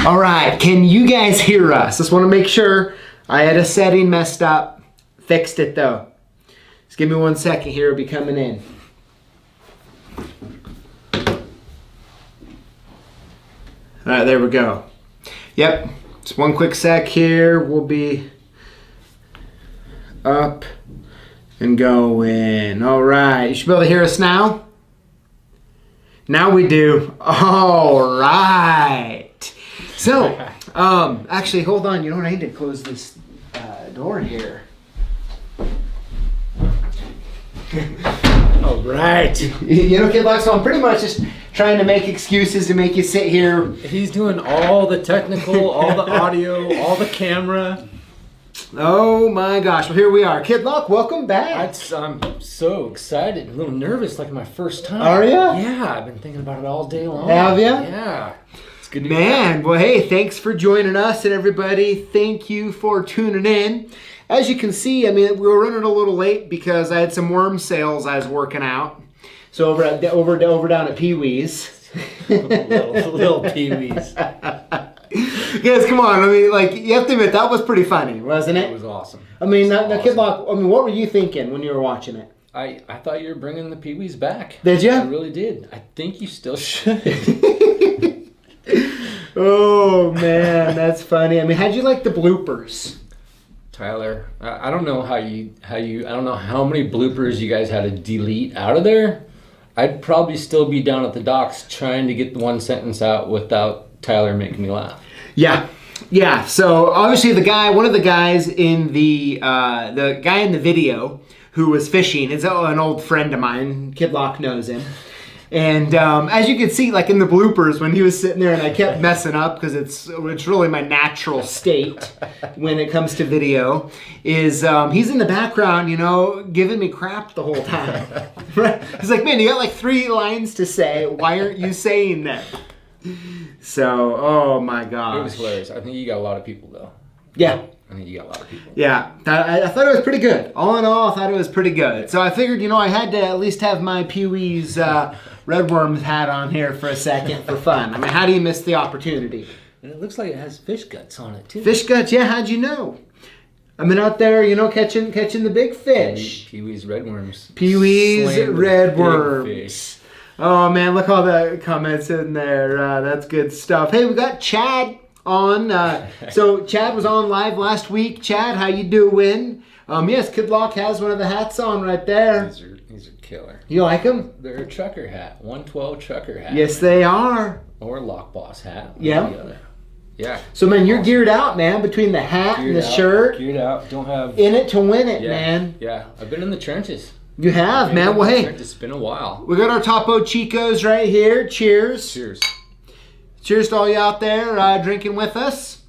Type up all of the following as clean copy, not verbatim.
All right, can you guys hear us? Just want to make sure. I had a setting messed up. Fixed it though. Just give me 1 second here. It'll be coming in. All right, there we go. Yep, just one quick sec here. We'll be up and going. All right, you should be able to hear us now. Now we do. All right. So, actually, hold on. You know what? I need to close this door here. All right. You know, Kid Lock, so I'm pretty much just trying to make excuses to make you sit here. He's doing all the technical, all the audio, all the camera. Oh my gosh. Well, here we are. Kid Lock, welcome back. I'm so excited, a little nervous, like my first time. Are ya? Yeah, I've been thinking about it all day long. Have ya? Yeah. It's good to be Man, back. well, hey, thanks for joining us, and everybody, thank you for tuning in. As you can see, I mean, we were running a little late because I had some worm sales I was working out. So over down at Pee Wee's. little Pee-wees. Guys, come on. I mean, like, you have to admit, that was pretty funny, wasn't it? It was awesome. I mean, now, Awesome. Kid Lock, I mean, what were you thinking when you were watching it? I thought you were bringing the Pee-wees back. Did you? I really did. I think you still should. Oh, man, that's funny. I mean, how'd you like the bloopers? Tyler, I don't know I don't know how many bloopers you guys had to delete out of there. I'd probably still be down at the docks trying to get the one sentence out without Tyler making me laugh. Yeah. So obviously one of the guys in the guy in the video who was fishing is an old friend of mine. Kid Lock knows him. And as you can see, like in the bloopers, when he was sitting there and I kept messing up because it's really my natural state when it comes to video, is he's in the background, you know, giving me crap the whole time. Right? He's like, man, you got like 3 lines to say. Why aren't you saying that? So, oh my gosh. It was hilarious. I think you got a lot of people though. Yeah. I think you got a lot of people. Yeah, I thought it was pretty good. All in all, I thought it was pretty good. So I figured, you know, I had to at least have my Pee Wee's Red Worms hat on here for a second for fun. I mean, how do you miss the opportunity? And it looks like it has fish guts on it too. Fish guts, yeah, how'd you know? I've been out there, you know, catching the big fish. Pee Wee's Red Worms. Pee Wee's Slaying the Red big Worms. fish. Oh, man, look all the comments in there. That's good stuff. Hey, we got Chad on. So Chad was on live last week. Chad, how you doing? Yes, Kid Lock has one of the hats on right there. These are killer. You like them? They're a trucker hat. 112 trucker hat. Yes, they are. Or Lock Boss hat. Yeah. Yeah. So, man, you're geared out, man, between the hat and the shirt. Geared out. Don't have... In it to win it, yeah, man. Yeah. I've been in the trenches. You have, man. Well, hey. It's been a while. We got our Topo Chicos right here. Cheers. Cheers. Cheers to all you out there drinking with us.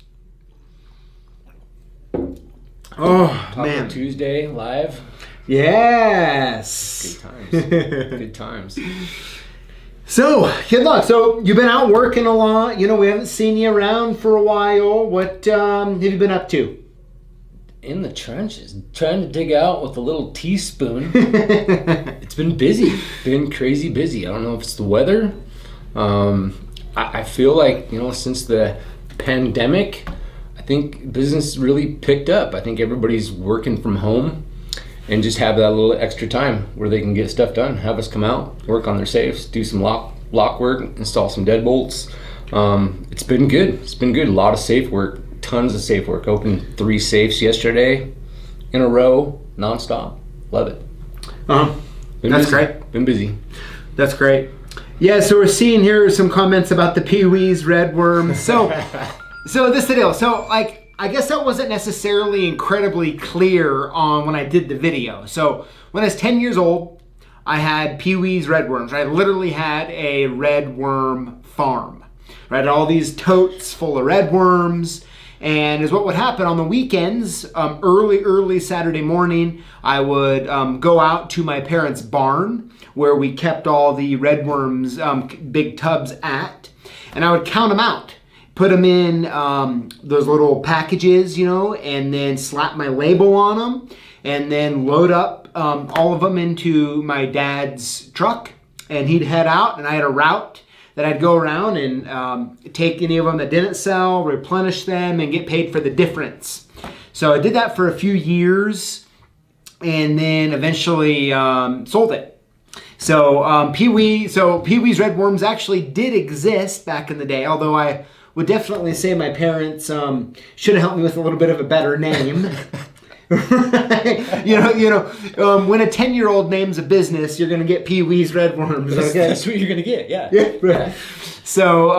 Oh, Taco man. Tuesday live. Yes. Good times. Good times. So, Kid Lock, so you've been out working a lot. You know, we haven't seen you around for a while. What have you been up to? In the trenches, trying to dig out with a little teaspoon. It's been busy, been crazy busy. I don't know if it's the weather. I feel like, you know, since the pandemic, I think business really picked up. I think everybody's working from home and just have that little extra time where they can get stuff done. Have us come out, work on their safes, do some lock work, install some deadbolts. It's been good. It's been good. A lot of safe work. Tons of safe work. Opened 3 safes yesterday in a row, nonstop. Love it. That's busy. great. Been busy. That's great. Yeah, so we're seeing here some comments about the Pee Wee's Red Worms. So this is the deal. So, like, I guess that wasn't necessarily incredibly clear on when I did the video. So when I was 10 years old, I had Pee Wee's Red Worms. I literally had a red worm farm. Right, all these totes full of red worms. And is what would happen on the weekends, early Saturday morning, I would go out to my parents' barn where we kept all the red worms, big tubs at, and I would count them out, put them in those little packages, you know, and then slap my label on them, and then load up all of them into my dad's truck, and he'd head out, and I had a route that I'd go around and take any of them that didn't sell, replenish them, and get paid for the difference. So I did that for a few years, and then eventually sold it. So Pee-wee's Red Worms actually did exist back in the day, although I would definitely say my parents should have helped me with a little bit of a better name. When a 10-year-old names a business, you're gonna get Pee-wee's Red Worms. Okay? That's what you're gonna get. Yeah. Right. So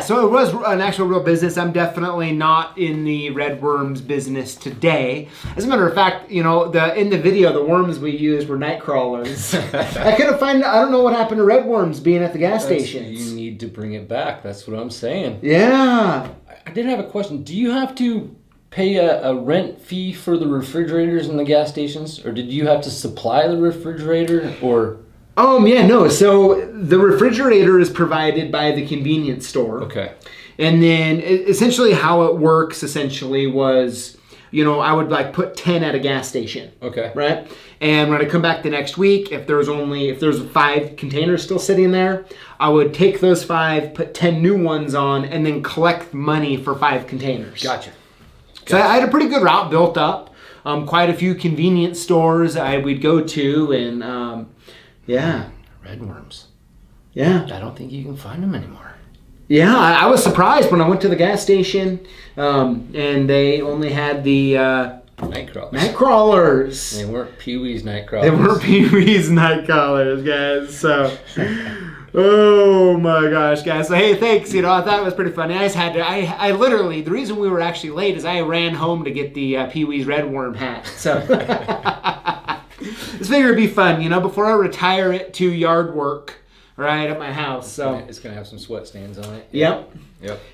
so it was an actual real business. I'm definitely not in the Red Worms business today. As a matter of fact, in the video, the worms we used were night crawlers. I couldn't find. I don't know what happened to Red Worms being at the gas stations. You need to bring it back. That's what I'm saying. Yeah. I did have a question. Do you have to pay a rent fee for the refrigerators in the gas stations, or did you have to supply the refrigerator, or? No. So the refrigerator is provided by the convenience store. Okay. And then essentially how it works was, I would put 10 at a gas station. Okay. Right? And when I come back the next week, if there's 5 containers still sitting there, I would take those 5, put 10 new ones on, and then collect money for 5 containers. Gotcha. So I had a pretty good route built up. Quite a few convenience stores we'd go to, and Red Worms. Yeah. I don't think you can find them anymore. Yeah, I was surprised when I went to the gas station, and they only had the Night crawlers. night crawlers. They weren't Pee-wee's night crawlers. They weren't Pee-wee's night crawlers, guys. So, oh my gosh, guys. So hey, thanks. I thought it was pretty funny. I just had to. I literally, the reason we were actually late is I ran home to get the Pee-wee's Red Worm hat. So. This figure would be fun, before I retire it to yard work, right, at my house. So it's gonna have some sweat stains on it. Yep.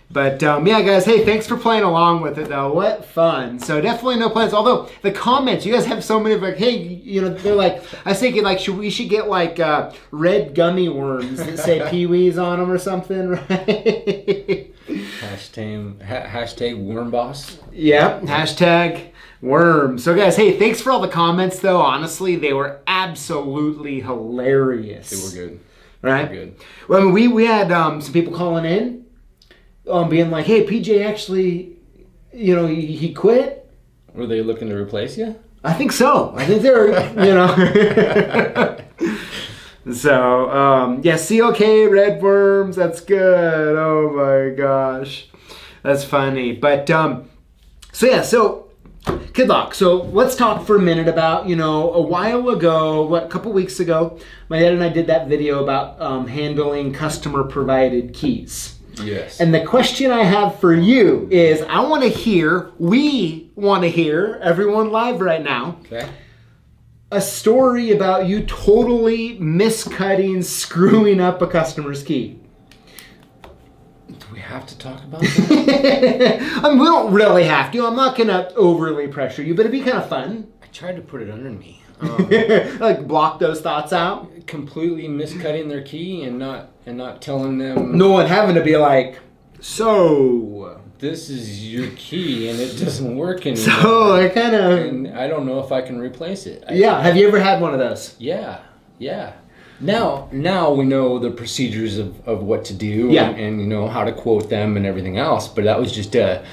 But guys, hey, thanks for playing along with it, though. What fun. So definitely no plans. Although the comments, you guys have so many of hey, they're like, I was thinking we should get red gummy worms that say Pee-wee's on them or something, right? Hashtag worm boss. Yep. Hashtag worm. So guys, hey, thanks for all the comments, though. Honestly, they were absolutely hilarious. They were good. Right? They were good. Well, we had some people calling in, being like, hey, PJ actually, he quit. Were they looking to replace you? I think so. I think they're, So, COK Red Worms, that's good. Oh my gosh. That's funny. But, Kidlock, so let's talk for a minute about, a while ago, a couple weeks ago, my dad and I did that video about handling customer-provided keys. Yes. And the question I have for you is, we want to hear, everyone live right now, okay, a story about you totally miscutting, screwing up a customer's key. Do we have to talk about that? We don't really have to. I'm not going to overly pressure you, but it'd be kind of fun. I tried to put it under me. Block those thoughts out. Completely miscutting their key and not telling them. No one having to be like, so this is your key and it doesn't work anymore. So I kind of. And I don't know if I can replace it. Have you ever had one of those? Yeah. Now we know the procedures of what to do and how to quote them and everything else. But that was just a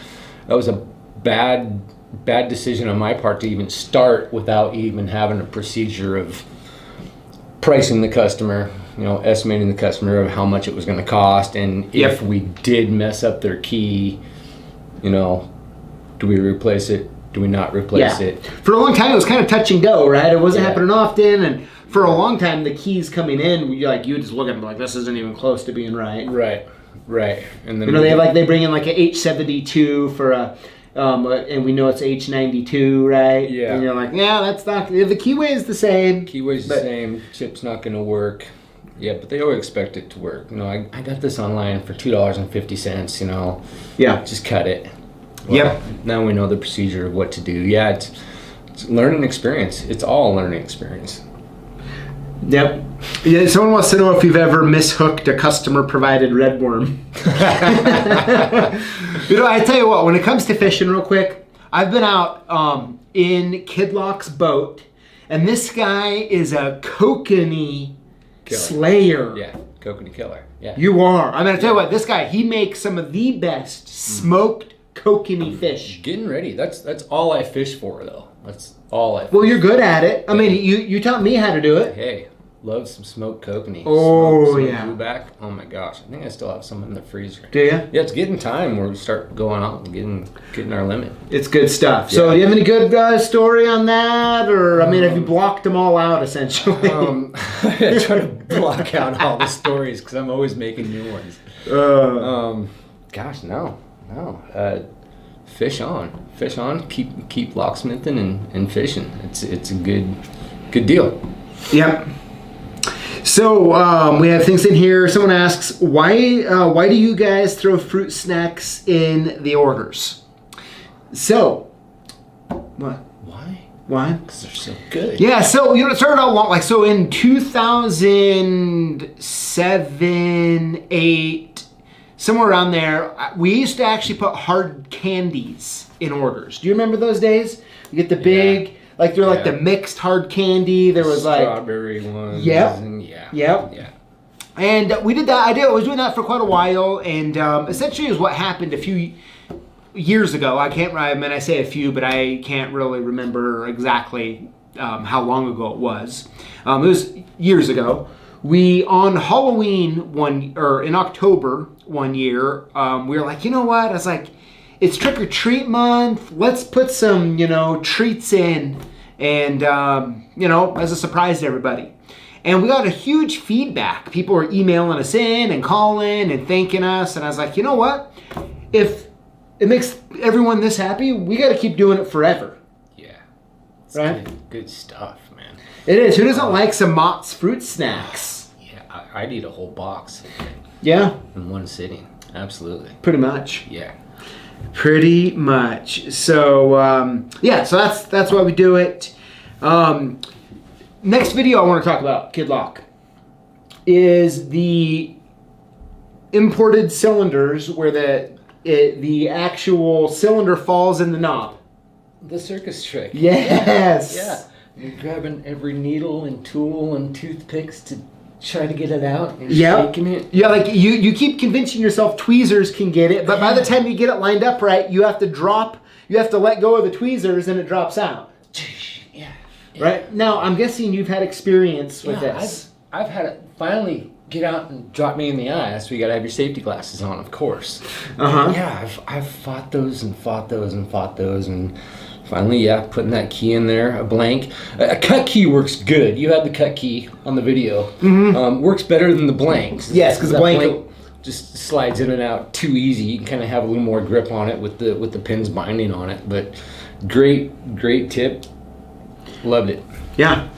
bad decision on my part to even start without even having a procedure of pricing the customer, estimating the customer of how much it was going to cost, and if we did mess up their key, do we replace it? Do we not replace it? For a long time, it was kind of touch and go, right? It wasn't happening often, and for a long time, the keys coming in, you just look at them like, this isn't even close to being right. Right. And then they bring in like an H72 for a. And we know it's H92, right? Yeah. And you're like, that's not. The keyway is the same. Keyway's the same. Chip's not going to work. Yeah, but they always expect it to work. I got this online for $2.50. Yeah. Just cut it. Well, now we know the procedure of what to do. Yeah, it's learning experience. It's all a learning experience. Yep. Yeah, someone wants to know if you've ever mishooked a customer-provided red worm. I tell you what, when it comes to fishing real quick, I've been out in Kidlock's boat, and this guy is a kokanee slayer. Yeah. Kokanee killer. Yeah. You are. I mean, I tell you what, this guy, he makes some of the best smoked kokanee fish. Getting ready. That's all I fish for, though. That's all I fish. Well, you're good at it. I mean, you taught me how to do it. Hey, love some smoked kokanee. Oh, smoked yeah. blueback. Oh my gosh, I think I still have some in the freezer. Do you? Yeah, it's getting time where we start going out and getting our limit. It's good stuff. So, Yeah. do you have any good story on that? Or, I mean, have you blocked them all out, essentially? I try to block out all the stories because I'm always making new ones. Gosh, no. Fish on. Keep locksmithing and fishing. It's a good deal. Yep. So we have things in here. Someone asks, why do you guys throw fruit snacks in the orders? So, what? Why? Because they're so good. Yeah. So it started out long. Like so, in 2007, 2008, somewhere around there, we used to actually put hard candies in orders. Do you remember those days? You get the big. Like they're like the mixed hard candy. There was like strawberry ones. Yep. And Yep. And we did that. I was doing that for quite a while, and essentially is what happened a few years ago. I mean, I say a few, but I can't really remember exactly how long ago it was. It was years ago. We on Halloween in October one year, we were like, you know what? I was like, it's trick or treat month. Let's put some, treats in, and as a surprise to everybody. And we got a huge feedback. People were emailing us in and calling and thanking us. And I was like, you know what? If it makes everyone this happy, we got to keep doing it forever. Yeah. It's right? Good stuff, man. It is. Who doesn't like some Mott's fruit snacks? Yeah, I'd eat a whole box. Yeah. In one sitting. Absolutely. Pretty much. Yeah. Pretty much. So so that's why we do it. Next video I want to talk about, Kid Lock, is the imported cylinders where the actual cylinder falls in the knob. The circus trick. Yes. Yeah. You're grabbing every needle and tool and toothpicks to try to get it out and shaking it. Yeah, like you keep convincing yourself tweezers can get it, but by the time you get it lined up right, you have to let go of the tweezers and it drops out. Yeah. Right? Now, I'm guessing you've had experience with this. I've had it finally get out and drop me in the eye. So you got to have your safety glasses on, of course. Uh-huh. Yeah, I've fought those and finally, putting that key in there, a blank. A cut key works good. You had the cut key on the video. Mm-hmm. Works better than the blank. Yes, because the blank just slides in and out too easy. You can kind of have a little more grip on it with the pins binding on it. But great tip. Loved it. Yeah.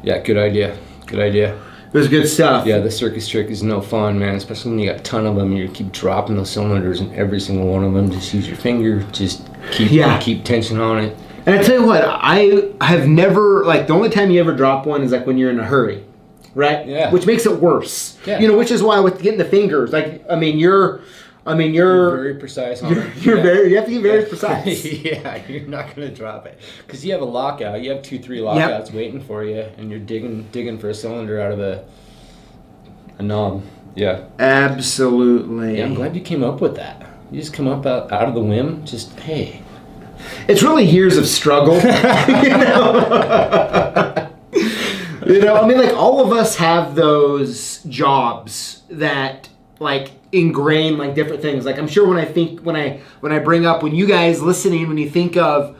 Yeah, good idea. It was good stuff. Yeah, the circus trick is no fun, man. Especially when you got a ton of them. You keep dropping those cylinders and every single one of them. Just use your finger. Just keep tension on it. And I tell you what, I have never, like, the only time you ever drop one is like when you're in a hurry, right? Yeah. Which makes it worse. Yeah. Which is why with getting the fingers, like, you're very precise on it. You have to be very precise. Yeah, you're not gonna drop it because you have a lockout. You have 2-3 lockouts waiting for you, and you're digging for a cylinder out of a knob. Yeah, absolutely. Yeah, I'm glad you came up with that. You just come up out of the whim. Just hey. It's really years of struggle. I mean, like all of us have those jobs that like ingrain like different things. Like I'm sure when I bring up when you guys listening, when you think of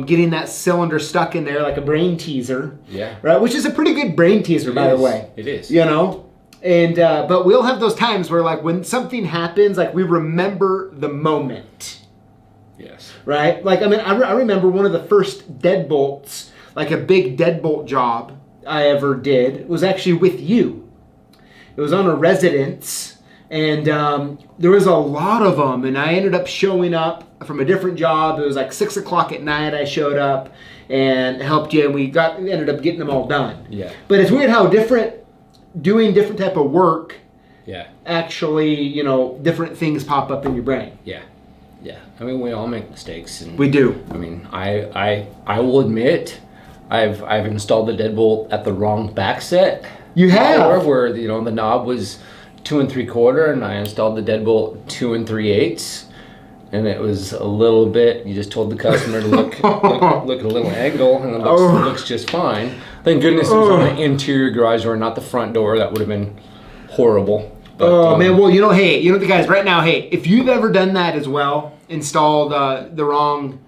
getting that cylinder stuck in there like a brain teaser, right? Which is a pretty good brain teaser, by the way. It is. And but we'll have those times where like when something happens, like we remember the moment. Yes. Right? Like I mean, I remember one of the first deadbolts, like a big deadbolt job I ever did, was actually with you. It was on a residence. And there was a lot of them, and I ended up showing up from a different job. It was like 6 o'clock at night. I showed up and helped you, and we ended up getting them all done. Yeah. But it's weird how doing different type of work. Yeah. Actually, different things pop up in your brain. Yeah. Yeah. I mean, we all make mistakes. And we do. I mean, I will admit, I've installed the deadbolt at the wrong back set. You have? Where, you know, the knob was 2 3/4 and I installed the deadbolt 2 3/8. And it was a little bit, you just told the customer to look at a little angle, and it looks just fine. Thank goodness it was on the interior garage door, not the front door. That would have been horrible. But, man, well, hey, the guys, right now, hey, if you've ever done that as well, installed the wrong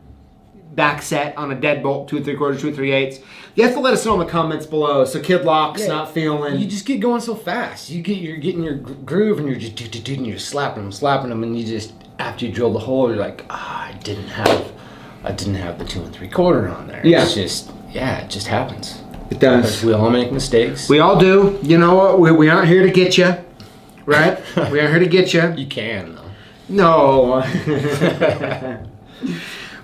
back set on a deadbolt, 2 3/4, 2 3/8, you have to let us know in the comments below. So Kid Lock's not feeling. You just get going so fast. You're getting your groove, and you're just and you're slapping them, and you just, after you drill the hole, you're like, I didn't have the 2 3/4 on there. Yeah. It's just, it just happens. It does. We all make mistakes. We all do. You know what? We aren't here to get you, right? We aren't here to get you. You can, though. No.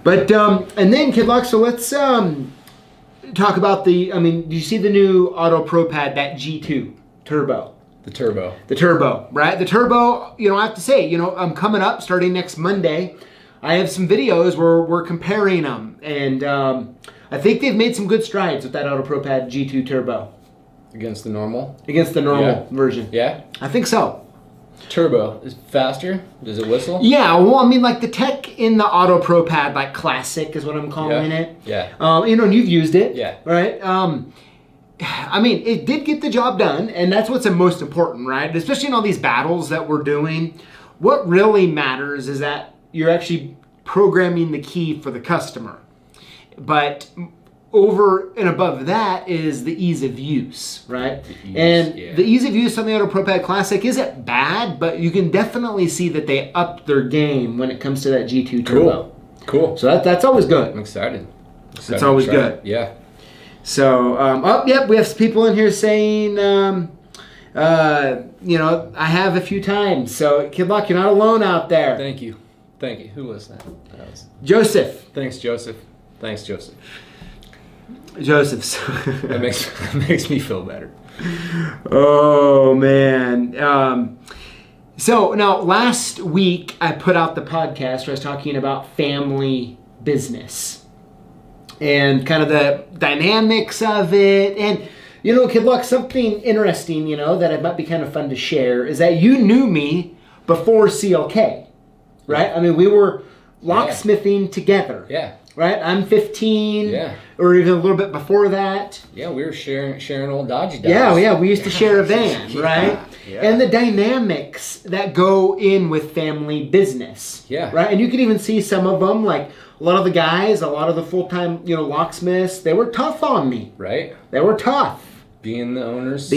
But and then Kid Lock, so let's talk about do you see the new Auto Pro Pad, that G2 Turbo? The turbo, right? The turbo, I have to say, I'm coming up starting next Monday. I have some videos where we're comparing them, and I think they've made some good strides with that Auto Pro Pad G2 Turbo. Against the normal version. Yeah? I think so. Turbo is faster? Does it whistle? Yeah, well, like the tech in the Auto Pro Pad, like Classic is what I'm calling it. Yeah. And you've used it. Yeah. Right? It did get the job done, and that's what's the most important, right? Especially in all these battles that we're doing. What really matters is that you're actually programming the key for the customer. But over and above that is the ease of use, right? The ease of use on the Auto Pro Pad Classic isn't bad, but you can definitely see that they upped their game when it comes to that G2 Turbo. Cool. So that's always good. I'm excited. That's always good. Yeah. So, we have some people in here saying, I have a few times. So, Kid Lock, you're not alone out there. Thank you. Who was that? Joseph. Thanks, Joseph. Joseph. That makes me feel better. Oh, man. So, now, last week, I put out the podcast where I was talking about family business and kind of the dynamics of it. And, Kid Luck, something interesting, that it might be kind of fun to share is that you knew me before CLK, right? We were locksmithing together. Yeah. Right? I'm 15. Yeah. Or even a little bit before that. Yeah, we were sharing old Dodgy Dogs. Yeah, we used to share a van, right? Yeah. And the dynamics that go in with family business. Yeah. Right? And you can even see some of them, like a lot of the guys, a lot of the full-time, locksmiths, they were tough on me. Right. They were tough. Being the owner's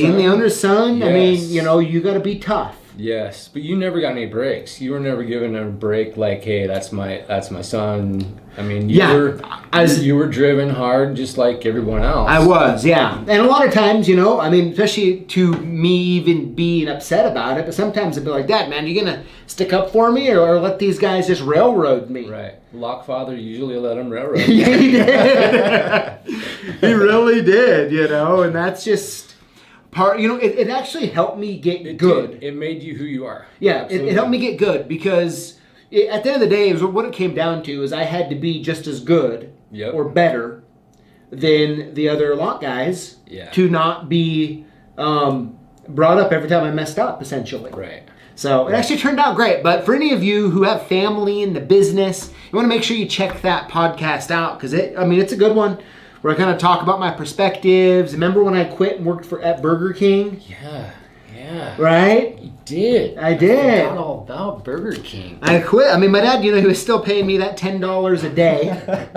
son, yes. You got to be tough. Yes, but you never got any breaks. You were never given a break like, hey, that's my son. You were driven hard just like everyone else. I was, yeah. And a lot of times, especially to me even being upset about it, but sometimes it'd be like, Dad, man, you gonna stick up for me or let these guys just railroad me? Right. Lockfather usually let him railroad. Yeah, he did. He really did, and that's just part, it actually helped me get good. It made you who you are. Yeah, it helped me get good because at the end of the day, what it came down to is I had to be just as good or better than the other lock guys to not be brought up every time I messed up, essentially. Right. So it actually turned out great. But for any of you who have family in the business, you want to make sure you check that podcast out because it's a good one. Where I kind of talk about my perspectives. Remember when I quit and worked at Burger King? Yeah. Right? You did. I did. I forgot all about Burger King. I quit. My dad, he was still paying me that $10 a day.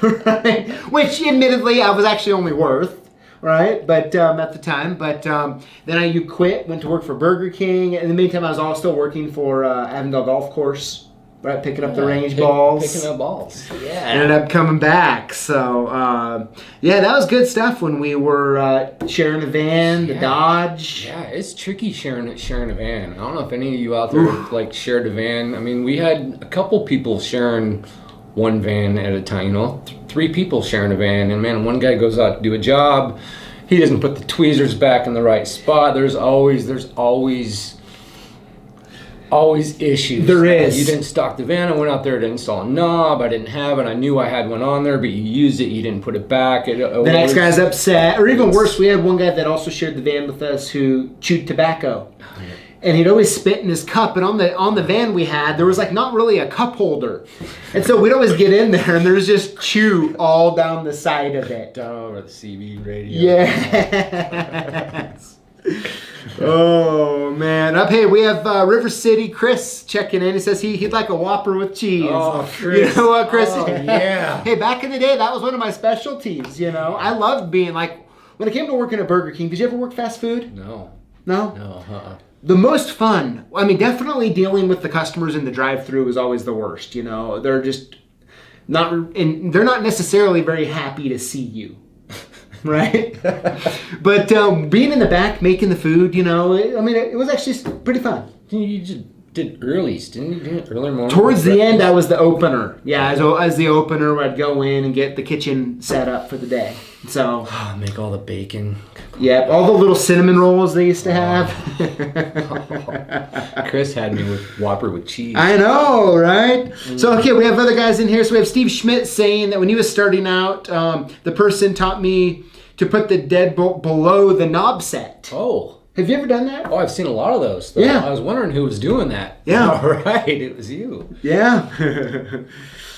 Right? Which, admittedly, I was actually only worth. Right? But at the time. But then you quit, went to work for Burger King. In the meantime, I was all still working for Avondale Golf Course. Right, picking up the range balls. Picking up balls. Yeah. Ended up coming back. So, that was good stuff when we were sharing a van, the Dodge. Yeah, it's tricky sharing a van. I don't know if any of you out there shared a van. We had a couple people sharing one van at a time. 3 people sharing a van, and man, one guy goes out to do a job. He doesn't put the tweezers back in the right spot. There's always always issues. There is. You didn't stock the van. I went out there to install a knob. I didn't have it. I knew I had one on there, but you used it. You didn't put it back. The next guy's upset. Or even worse, we had one guy that also shared the van with us who chewed tobacco. And he'd always spit in his cup. And on the van we had, there was like not really a cup holder. And so we'd always get in there and there's just chew all down the side of it. Down over the CB radio. Yeah. Oh man! Hey, we have River City Chris checking in. He says he'd like a Whopper with cheese. Oh, Chris! You know what, Chris? Oh, yeah. Hey, back in the day, that was one of my specialties. You know, I loved being like when I came to working at Burger King. Did you ever work fast food? No. No. No. The most fun. I mean, definitely dealing with the customers in the drive-through is always the worst. You know, they're just not, and they're not necessarily very happy to see you. Right? But being in the back making the food, you know, it was actually pretty fun. You just did earlies, didn't you? Did early morning? Towards the end, I was the opener. Yeah, as the opener, I'd go in and get the kitchen set up for the day. So make all the bacon. Yep, all the little cinnamon rolls they used to have. Chris had me with Whopper with cheese. I know, right? So, okay, we have other guys in here. So we have Steve Schmidt saying that when he was starting out, the person taught me to put the deadbolt below the knob set. Oh. Have you ever done that? Oh, I've seen a lot of those. Though. Yeah. I was wondering who was doing that. Yeah. All right, it was you. Yeah.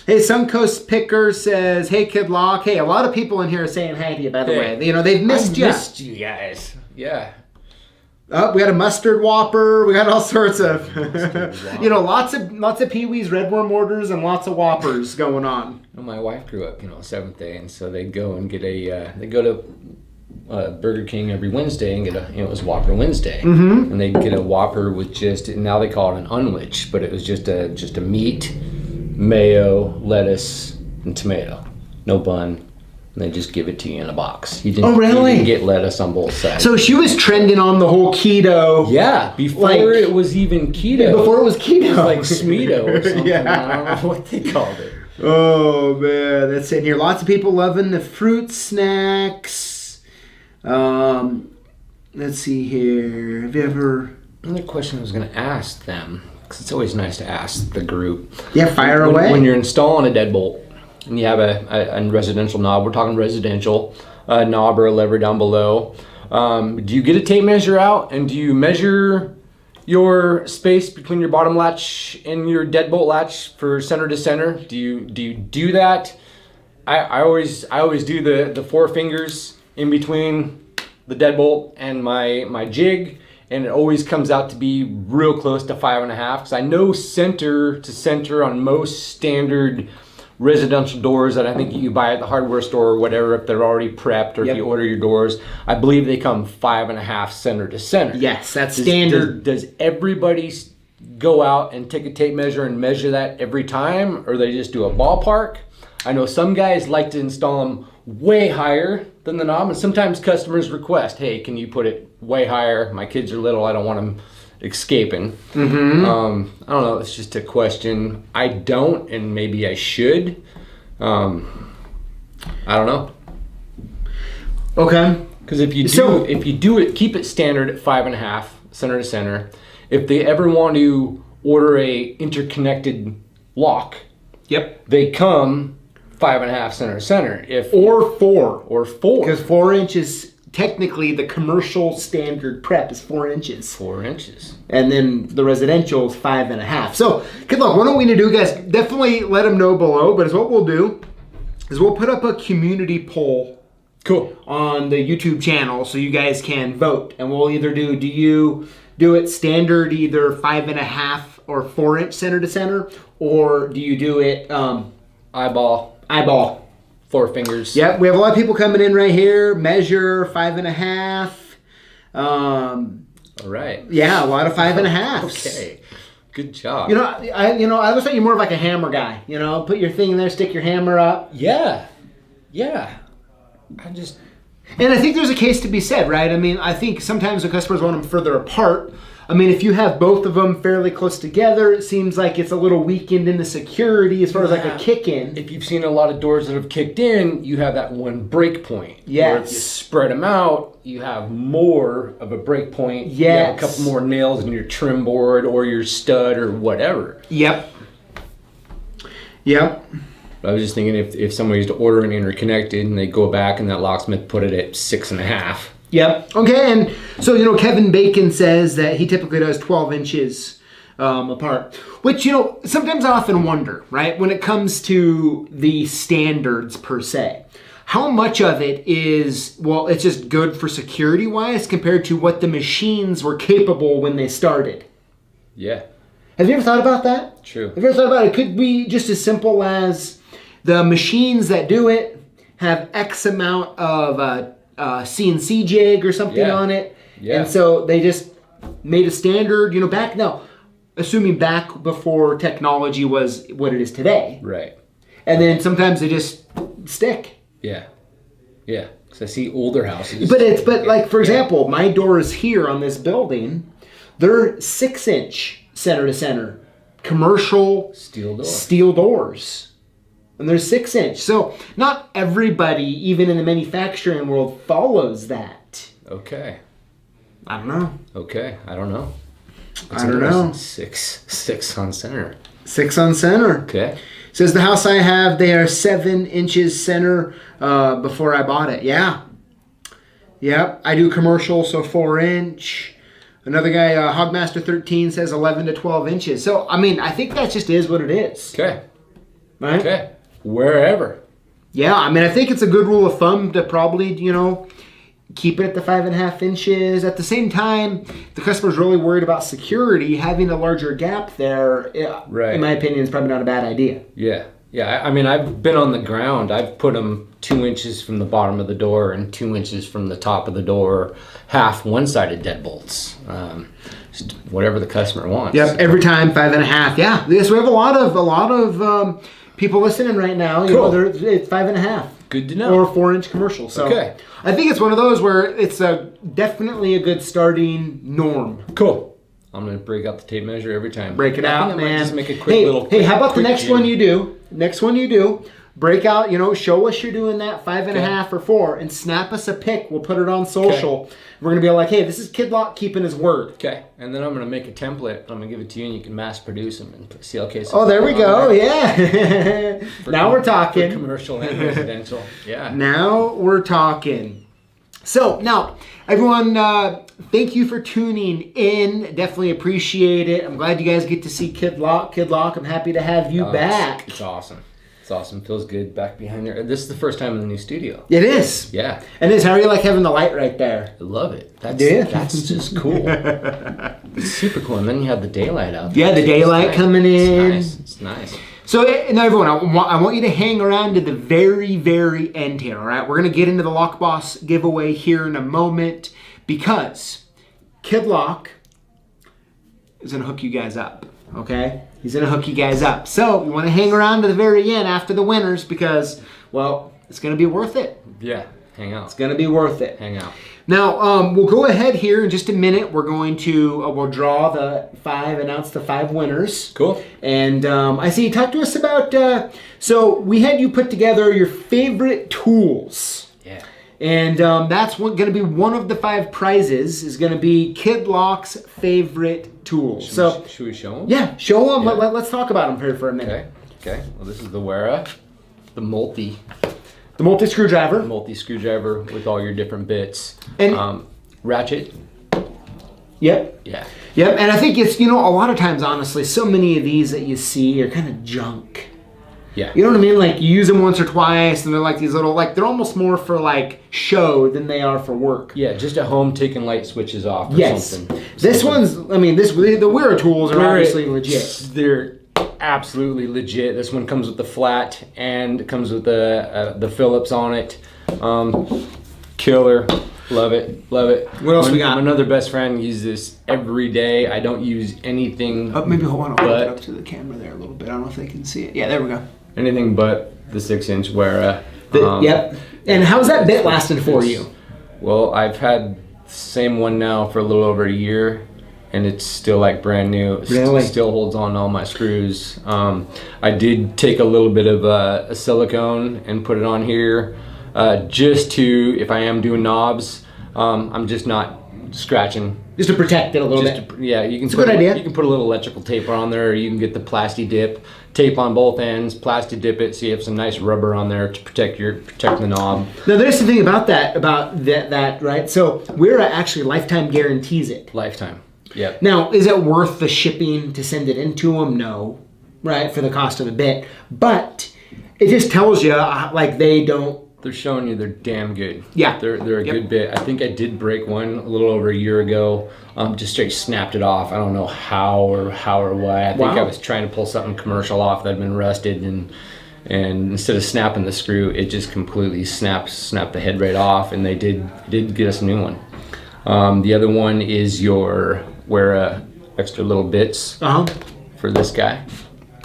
Hey, Suncoast Picker says, hey, Kid Lock. Hey, a lot of people in here are saying hi to you, by the way. You know, they've missed you. Missed you guys. Yeah. Oh, we got a mustard Whopper. We got all sorts of, lots of Pee Wee's Red Worm orders and lots of Whoppers going on. Well, my wife grew up, Seventh Day, and so they'd go and get they go to Burger King every Wednesday and get it was Whopper Wednesday, and they'd get a Whopper with now they call it an unwich, but it was just a meat, mayo, lettuce, and tomato, no bun. And they just give it to you in a box. You didn't, really? You didn't get lettuce on both sides. So she was trending on the whole keto. Yeah, before it was even keto. Before it was keto. It was like Smeeto or something. Yeah. I don't know what they called it. Oh, man. That's it here. Lots of people loving the fruit snacks. Let's see here. Have you ever... Another question I was going to ask them, because it's always nice to ask the group. Yeah, fire away. When you're installing a deadbolt, and you have a residential knob, we're talking residential, knob or a lever down below. Do you get a tape measure out and do you measure your space between your bottom latch and your deadbolt latch for center to center? Do you do that? I always do the 4 fingers in between the deadbolt and my jig, and it always comes out to be real close to 5.5, because I know center to center on most standard residential doors that I think you buy at the hardware store or whatever, if they're already prepped, or if you order your doors, I believe they come 5.5 center to center. Yes, that's standard. Does everybody go out and take a tape measure and measure that every time, or they just do a ballpark? I know some guys like to install them way higher than the knob, and sometimes customers request, hey, can you put it way higher? My kids are little, I don't want them escaping. I don't know, it's just a question. I don't, and maybe I should. I don't know. Okay. Because if you do it, keep it standard at 5.5 center to center. If they ever want to order a interconnected lock, they come 5.5 center to center. Or 4. Because 4 inches. Technically, the commercial standard prep is 4 inches. 4 inches. And then the residential is 5.5. So, good luck. What do we need to do, guys? Definitely let them know below. But what we'll do is we'll put up a community poll. Cool. On the YouTube channel, so you guys can vote. And we'll either do you do it standard, either 5.5 or 4 inch center to center, or do you do it eyeball? 4 fingers. Yep, we have a lot of people coming in right here. Measure 5.5. All right. Yeah, a lot of 5.5s. Okay. Good job. I always thought you're more of like a hammer guy. Put your thing in there, stick your hammer up. Yeah. And I think there's a case to be said, right? I mean, I think sometimes the customers want them further apart. I mean, if you have both of them fairly close together, it seems like it's a little weakened in the security as far as like a kick in. If you've seen a lot of doors that have kicked in, you have that one break point. Yes. Where if you spread them out, you have more of a break point. Yes. You have a couple more nails in your trim board or your stud or whatever. Yep. I was just thinking if somebody used to order an interconnected and they go back and that locksmith put it at 6.5. Yep. Okay, and so, Kevin Bacon says that he typically does 12 inches apart, which, sometimes I often wonder, right, when it comes to the standards per se, how much of it is, well, it's just good for security-wise compared to what the machines were capable when they started. Yeah. Have you ever thought about that? True. Have you ever thought about it? Could be just as simple as the machines that do it have X amount of CNC jig or something on it. Yeah. And so they just made a standard, assuming back before technology was what it is today. Right. And then sometimes they just stick. Yeah. Yeah. Because I see older houses. But like, for example, my doors here on this building, they're 6-inch center to center commercial steel doors. And they're 6-inch. So not everybody, even in the manufacturing world, follows that. Okay. I don't know. Okay. I don't know. I don't know. 6 on center. 6 on center. Okay. Says the house I have, they are 7 inches center before I bought it. Yeah. Yep. I do commercial, so 4-inch. Another guy, Hogmaster 13, says 11 to 12 inches. So, I mean, I think that just is what it is. Okay. Right? Okay. Wherever. Yeah, I mean, I think it's a good rule of thumb to probably, keep it at the 5.5 inches. At the same time, the customer's really worried about security. Having a larger gap there, in my opinion, is probably not a bad idea. Yeah. Yeah. I mean, I've been on the ground. I've put them 2 inches from the bottom of the door and 2 inches from the top of the door, half one-sided deadbolts. Just whatever the customer wants. Yep. Every time 5.5. Yeah. Yes, we have a lot of people listening right now. Cool. It's 5.5. Good to know. Or 4-inch commercial. So okay. I think it's one of those where it's definitely a good starting norm. Cool. I'm going to break out the tape measure every time. Break it out, I man. might just make a quick how about the next jig. one you do? Next one you do. Break out, show us you're doing that 5.5 or 4 and snap us a pic. We'll put it on social. Okay. We're going to be like, hey, this is Kid Lock keeping his word. Okay. And then I'm going to make a template. I'm going to give it to you and you can mass produce them and put CLK. Oh, there we go. Yeah. Now we're talking. For commercial and residential. Yeah. Now we're talking. So now, everyone, thank you for tuning in. Definitely appreciate it. I'm glad you guys get to see Kid Lock. Kid Lock, I'm happy to have you back. It's awesome. It's awesome. Feels good back behind there. This is the first time in the new studio. It is. Yeah. And how are you like having the light right there? I love it. That's just cool. It's super cool. And then you have the daylight out there. Yeah, the daylight coming in. It's nice. So now everyone, I want you to hang around to the very, very end here, all right? We're going to get into the Lock Boss giveaway here in a moment because Kid Lock is going to hook you guys up, okay? He's going to hook you guys up. So you want to hang around to the very end after the winners because, well, it's going to be worth it. Yeah, hang out. It's going to be worth it. Hang out. Now, we'll go ahead here in just a minute. We're going to, we'll draw announce the 5 winners. Cool. And I see, talk to us about, so we had you put together your favorite tools. Yeah. And that's going to be one of the 5 prizes is going to be Kid Lock's favorite tools. Should we show them? Yeah, show them. Yeah. Let's talk about them here for a minute. Okay. Well, this is the Wera, the multi-screwdriver. Multi-screwdriver with all your different bits. And ratchet. Yep. Yeah. Yep. And I think it's, a lot of times, honestly, so many of these that you see are kind of junk. Yeah. You know what I mean? Like, you use them once or twice, and they're like these little, they're almost more for, show than they are for work. Yeah, just at home taking light switches off or something. This one's, the Wera tools are obviously legit. They're absolutely legit. This one comes with the flat and it comes with the Phillips on it. Killer. Love it. What else we got? Another best friend uses this every day. I don't use anything. Maybe hold on. I'll hold it up to the camera there a little bit. I don't know if they can see it. Yeah, there we go. Anything but the 6-inch Wera. Yep. And how's that bit lasting for you? Well, I've had the same one now for a little over a year. and it's still like brand new. It Really? still holds on to all my screws. I did take a little bit of a silicone and put it on here, just to, if I am doing knobs, I'm just not scratching. Just to protect it a little bit. Yeah, you can. It's a good idea. You can put a little electrical tape on there, or you can get the plasti dip tape on both ends, plasti dip it, so you have some nice rubber on there to protect the knob. Now there's the thing about that, right? So Wera actually lifetime guarantees it. Lifetime. Yep. Now, is it worth the shipping to send it into them? No, right? For the cost of the bit, but it just tells you like they don't. They're showing you they're damn good. Yeah. They're a good bit. I think I did break one a little over a year ago. Just straight snapped it off. I don't know how or why. I think I was trying to pull something commercial off that had been rusted, and instead of snapping the screw, it just completely snapped the head right off, and they did get us a new one. The other one is your Wera extra little bits for this guy.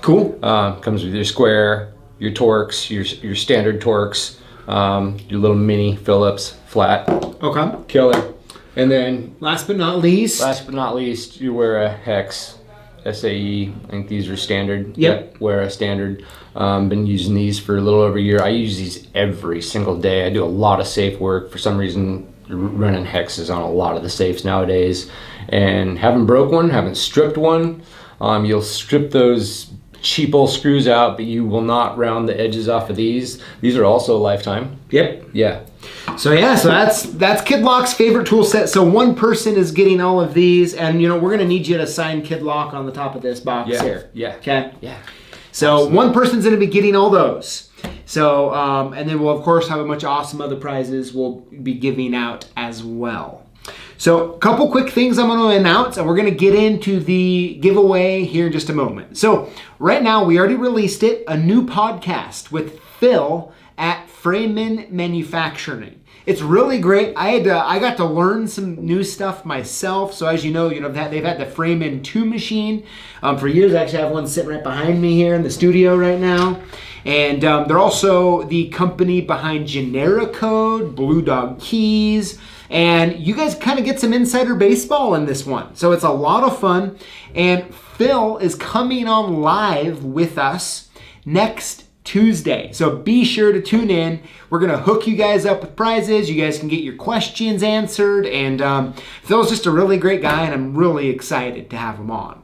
Cool. Comes with your square, your Torx, your standard Torx. Your little mini Phillips flat. Okay. Killer. And then Last but not least, you wear a Hex SAE. I think these are standard. Yep. Wear a standard. Been using these for a little over a year. I use these every single day. I do a lot of safe work. For some reason, running hexes on a lot of the safes nowadays. And haven't broke one, haven't stripped one. You'll strip those cheap old screws out, but you will not round the edges off of these. These are also lifetime. Yep. Yeah. So that's Kid Lock's favorite tool set. So one person is getting all of these, and we're gonna need you to sign Kid Lock on the top of this box here. Yeah. Okay. Yeah. So Absolutely. one person's gonna be getting all those. So and then we'll of course have a bunch of awesome other prizes we'll be giving out as well. So a couple quick things I'm going to announce, and we're going to get into the giveaway here in just a moment. So right now we already released it, a new podcast with Phil at Freeman Manufacturing. It's really great. I got to learn some new stuff myself. So as you know, they've had the Freeman 2 machine for years. I actually have one sitting right behind me here in the studio right now. And they're also the company behind Genericode, Blue Dog Keys, and you guys kind of get some insider baseball in this one. So it's a lot of fun. And Phil is coming on live with us next Tuesday. So be sure to tune in. We're going to hook you guys up with prizes. You guys can get your questions answered. And Phil's just a really great guy, and I'm really excited to have him on.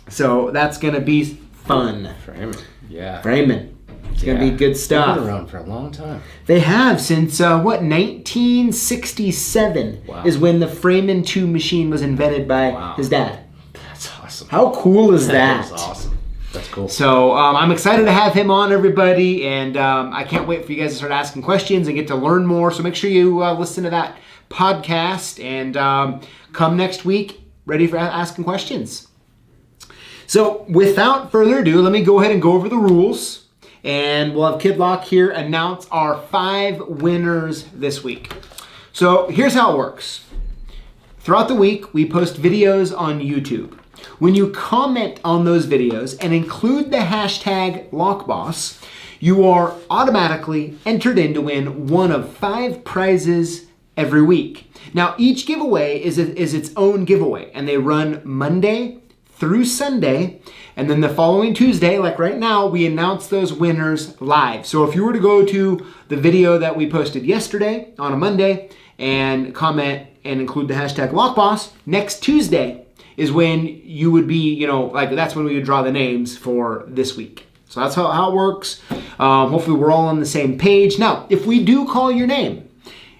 So that's going to be fun. Freeman. Yeah. Freeman. It's going to be good stuff. They've been around for a long time. They have since, 1967 is when the Freeman 2 machine was invented by his dad. That's awesome. How cool is that? That's awesome. That's cool. So I'm excited to have him on, everybody, and I can't wait for you guys to start asking questions and get to learn more. So make sure you listen to that podcast and come next week ready for asking questions. So without further ado, let me go ahead and go over the rules. And we'll have Kid Lock here announce our 5 winners this week. So here's how it works. Throughout the week, we post videos on YouTube. When you comment on those videos and include the hashtag LockBoss, you are automatically entered in to win one of 5 prizes every week. Now, each giveaway is its own giveaway, and they run Monday through Sunday, and then the following Tuesday, like right now, we announce those winners live. So if you were to go to the video that we posted yesterday on a Monday and comment and include the hashtag LockBoss, next Tuesday is when you would be, that's when we would draw the names for this week. So that's how it works. Hopefully we're all on the same page. Now, if we do call your name,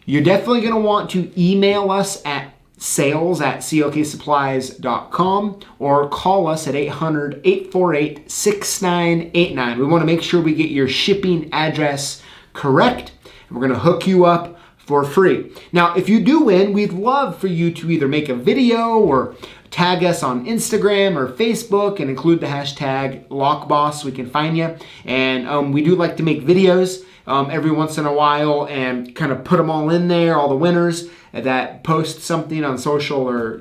you're definitely going to want to email us at sales@clksupplies.com or call us at 800-848-6989. We want to make sure we get your shipping address correct, and we're going to hook you up for free. Now, if you do win, we'd love for you to either make a video or tag us on Instagram or Facebook and include the hashtag LockBoss so we can find you. And we do like to make videos every once in a while and kind of put them all in there, all the winners that post something on social or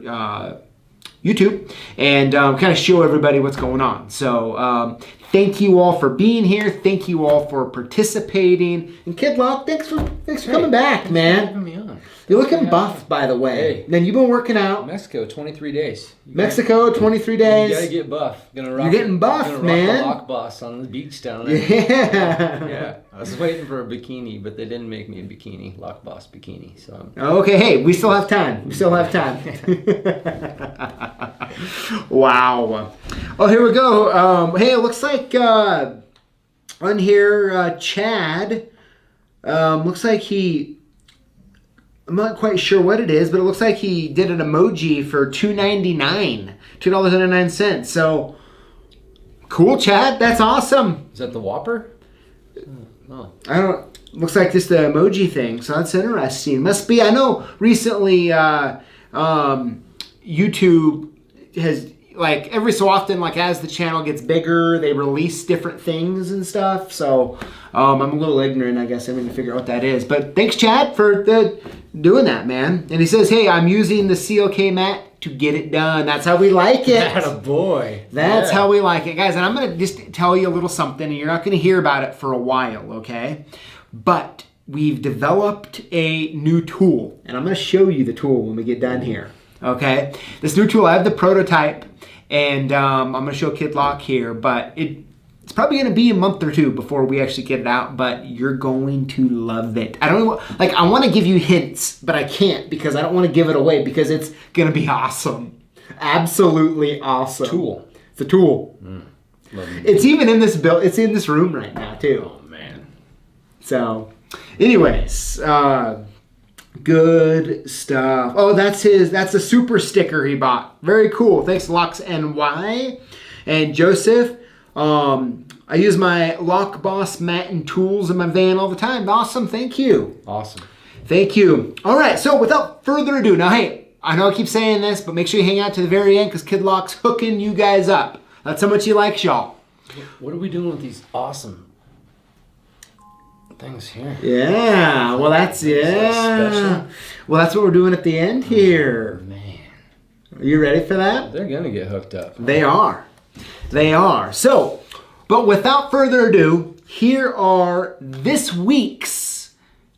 YouTube, and kind of show everybody what's going on. So Thank you all for being here. Thank you all for participating. And Kid Lock, thanks for coming back, man. Having me on. You're looking buff, by the way. Hey. Then you've been working out. Mexico, 23 days. Mexico, 23 days. You gotta get buff. You're getting buff, gonna man. Rock the Lock Boss on the beach down there. Yeah. Yeah. I was waiting for a bikini, but they didn't make me a bikini, Lock Boss bikini. So I'm Okay, hey, we still have time. We still have time. Wow. Oh, here we go. Hey, it looks like on here, Chad, looks like I'm not quite sure what it is, but it looks like he did an emoji for $2.99. $2.99. So, cool, Chad. That's awesome. Is that the Whopper? Oh. I don't. Looks like just the emoji thing. So that's interesting. Must be. I know recently YouTube has, like, every so often, like, as the channel gets bigger, they release different things and stuff. So I'm a little ignorant, I guess. I mean, to figure out what that is. But thanks, Chad, for doing that, man. And he says, hey, I'm using the CLK mat to get it done. That's how we like it. Attaboy. That's how we like it, guys. And I'm going to just tell you a little something, and you're not going to hear about it for a while, okay? But we've developed a new tool, and I'm going to show you the tool when we get done here, okay? This new tool, I have the prototype, and I'm going to show Kid Lock here, but it's probably going to be a month or two before we actually get it out, but you're going to love it. I don't know, like, I want to give you hints, but I can't because I don't want to give it away because it's going to be awesome. Absolutely awesome. Tool. It's a tool. Love it. It's even in this it's in this room right now too. Oh, man. So, anyways, good stuff. Oh, that's a super sticker he bought. Very cool. Thanks, Lux NY and Joseph. I use my Lock Boss mat and tools in my van all the time. Awesome. Thank you. Awesome. Thank you. All right. So without further ado, now, hey, I know I keep saying this, but make sure you hang out to the very end because Kid Lock's hooking you guys up. That's how much he likes y'all. What are we doing with these awesome things here? Yeah. Well, that's special? Well, that's what we're doing at the end here. Man. Are you ready for that? They're going to get hooked up. They are. They are. So, but without further ado, here are this week's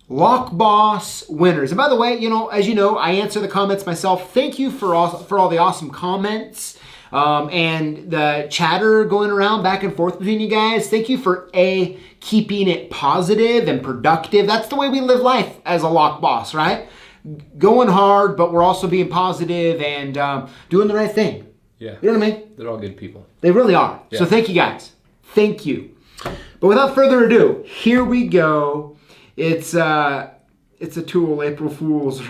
Lock Boss winners. And by the way, as you know, I answer the comments myself. Thank you for all the awesome comments and the chatter going around back and forth between you guys. Thank you for keeping it positive and productive. That's the way we live life as a Lock Boss, right? Going hard, but we're also being positive and doing the right thing. Yeah. You know what I mean? They're all good people. They really are. Yeah. So thank you guys. Thank you. But without further ado, here we go. It's a tool, April Fool's. No,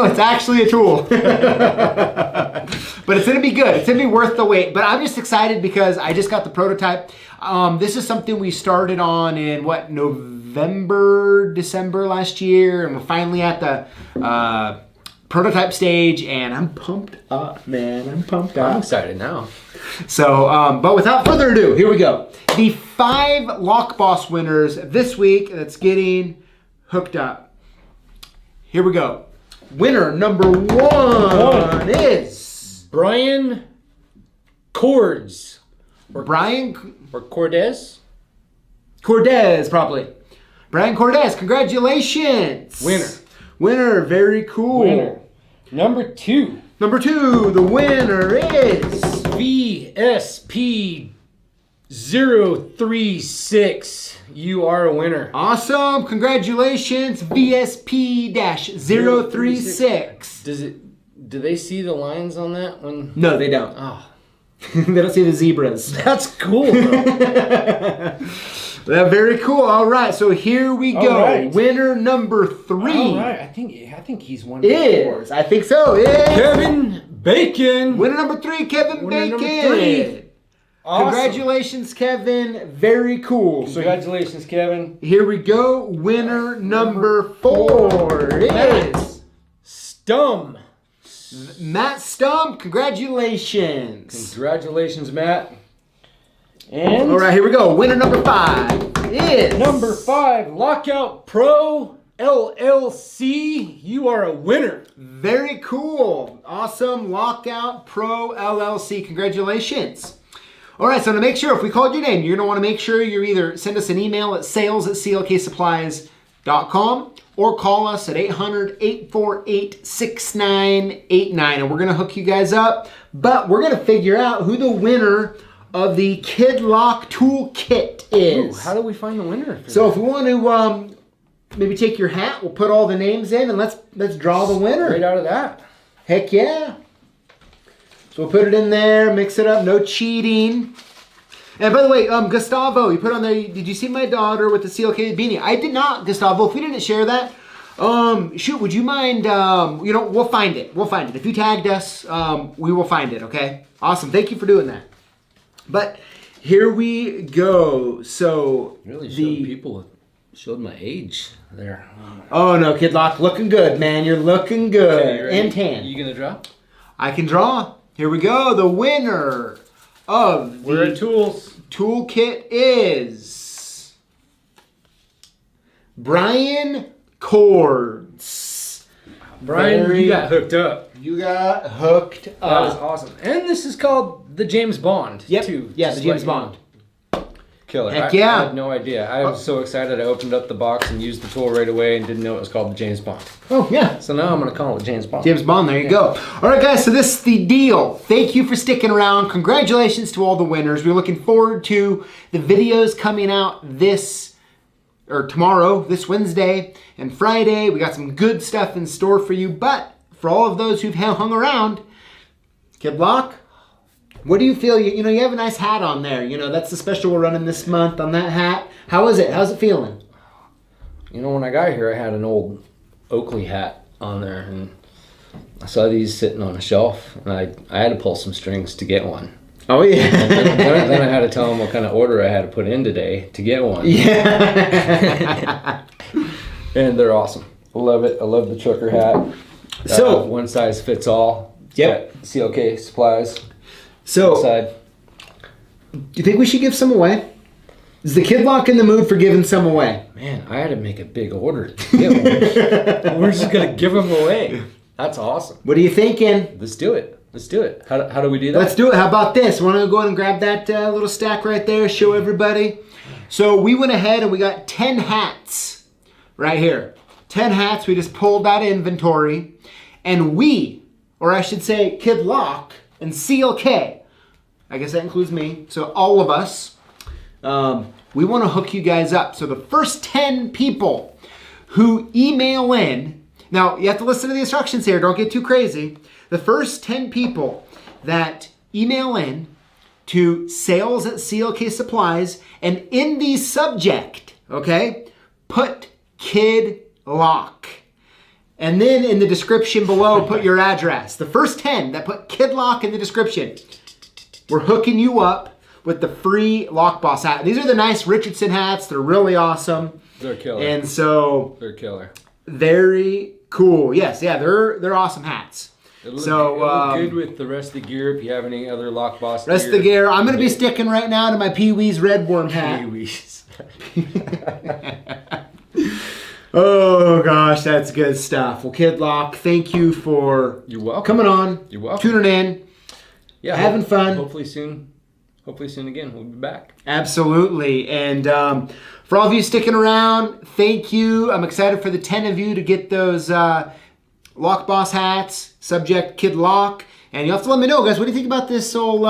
it's actually a tool. But it's going to be good. It's going to be worth the wait. But I'm just excited because I just got the prototype. This is something we started on in, November, December last year. And we're finally at the prototype stage. And I'm pumped up, man. I'm pumped up. I'm excited now. So, but without further ado, here we go. The 5 Lock Boss winners this week that's getting hooked up. Here we go. Winner number 1 is Brian Cordes. Brian Or Cordes? Cordes, probably. Brian Cordes, congratulations. Winner, very cool. Winner. Number 2. Number 2, the winner is VSP 036. You are a winner. awesome. Congratulations, VSP-036. Do they see the lines on that one? No, they don't. Oh, They don't see the zebras. that's cool. Very cool. All right, so here we go. All right. Winner number 3 All right, I think he's won. is, I think so, is Kevin Bacon. winner number 3, Kevin Winner Bacon. number 3. Awesome. Congratulations, Kevin. Very cool. So Congratulations, Kevin. here we go. Winner number 4 is Stum. Matt Stump. Congratulations. Congratulations, Matt. And All right, here we go. Winner number 5 is number 5, Lockout Pro LLC. You are a winner. Very cool. Awesome. Lockout Pro LLC. Congratulations. All right, so to make sure, if we called your name, you're going to want to make sure you either send us an email at sales@clksupplies.com or call us at 800-848-6989, and we're going to hook you guys up. But we're going to figure out who the winner of the Kid Lock Toolkit is. Ooh, how do we find the winner? So if we want to maybe take your hat, we'll put all the names in, and let's draw the winner. Right out of that. Heck yeah. So we'll put it in there, mix it up, no cheating. And by the way, Gustavo, you put on there, did you see my daughter with the CLK beanie? I did not, Gustavo. If we didn't share that, shoot, would you mind, we'll find it. We'll find it. If you tagged us, we will find it, okay? Awesome. Thank you for doing that. But here we go. So Really showed my age there. Oh no, Kid Lock, looking good, man. You're looking good. Okay, and tan. You gonna draw? I can draw. Here we go. The winner of We're the at Tools. Toolkit is Brian Cords. Brian, you got hooked up. You got hooked That was up. awesome. And this is called the James Bond. Yep. Too. Yeah, Just the James let you know. Bond. Killer. Heck I yeah. had no idea. I was so excited. I opened up the box and used the tool right away and didn't know it was called the James Bond. Oh yeah. So now I'm gonna call it James Bond. James Bond, there you go. All right, guys, so this is the deal. Thank you for sticking around. Congratulations to all the winners. We're looking forward to the videos coming out tomorrow, this Wednesday and Friday. We got some good stuff in store for you. But for all of those who've hung around, Kid Lock, what do you feel? You have a nice hat on there. That's the special we're running this month on that hat. How is it? How's it feeling? When I got here, I had an old Oakley hat on there, and I saw these sitting on a shelf, and I had to pull some strings to get one. Oh, yeah. then I had to tell them what kind of order I had to put in today to get one. Yeah. And they're awesome. I love it. I love the trucker hat. So one size fits all. Yep. Got CLK supplies. So, Side. do you think we should give some away? Is the Kid Lock in the mood for giving some away? Man, I had to make a big order to get one. We're just going to give them away. That's awesome. What are you thinking? Let's do it. How do we do that? Let's do it. How about this? Want to go ahead and grab that little stack right there, show everybody? So we went ahead and we got 10 hats right here. 10 hats. We just pulled out inventory. And or I should say Kid Lock and CLK, I guess that includes me, so all of us, we want to hook you guys up. So the first 10 people who email in, now you have to listen to the instructions here, don't get too crazy. The first 10 people that email in to sales@CLK Supplies, and in the subject, okay, put Kid Lock. And then in the description below, put your address. The first 10 that put Kid Lock in the description, we're hooking you up with the free Lock Boss hat. These are the nice Richardson hats. They're really awesome. They're killer. And so, They're killer. very cool. Yes, yeah, they're awesome hats. It'll So, look good with the rest of the gear if you have any other Lock Boss Rest of the gear. I'm going to be sticking right now to my Pee Wee's Red Worm hat. Pee-wees. Oh gosh, that's good stuff. Well, Kid Lock, thank you for You're welcome. coming on. You're welcome. Tuning in. Yeah, having fun. Hopefully soon again. We'll be back. Absolutely. And for all of you sticking around, thank you. I'm excited for the 10 of you to get those Lock Boss hats, subject Kid Lock. And you'll have to let me know, guys, what do you think about this old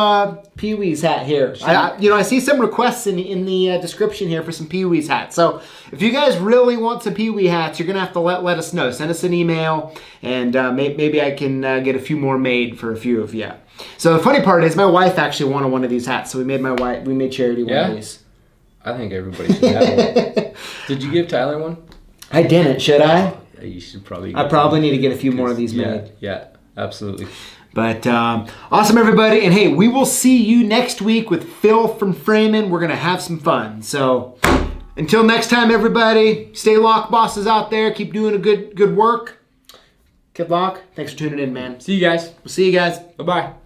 Pee Wee's hat here? I see some requests in the description here for some Pee Wee's hats. So if you guys really want some Pee Wee hats, you're going to have to let us know. Send us an email, and maybe I can get a few more made for a few of you. So the funny part is my wife actually wanted one of these hats, so we made Charity one of these. I think everybody should have one. Did you give Tyler one? I didn't, should I? Yeah, you should probably. I probably need to get a few more of these made. Yeah, absolutely. But awesome, everybody. And hey, we will see you next week with Phil from Freeman. We're going to have some fun. So until next time, everybody, stay Lock Bosses out there. Keep doing a good work. Kid Lock, thanks for tuning in, man. See you guys. We'll see you guys. Bye-bye.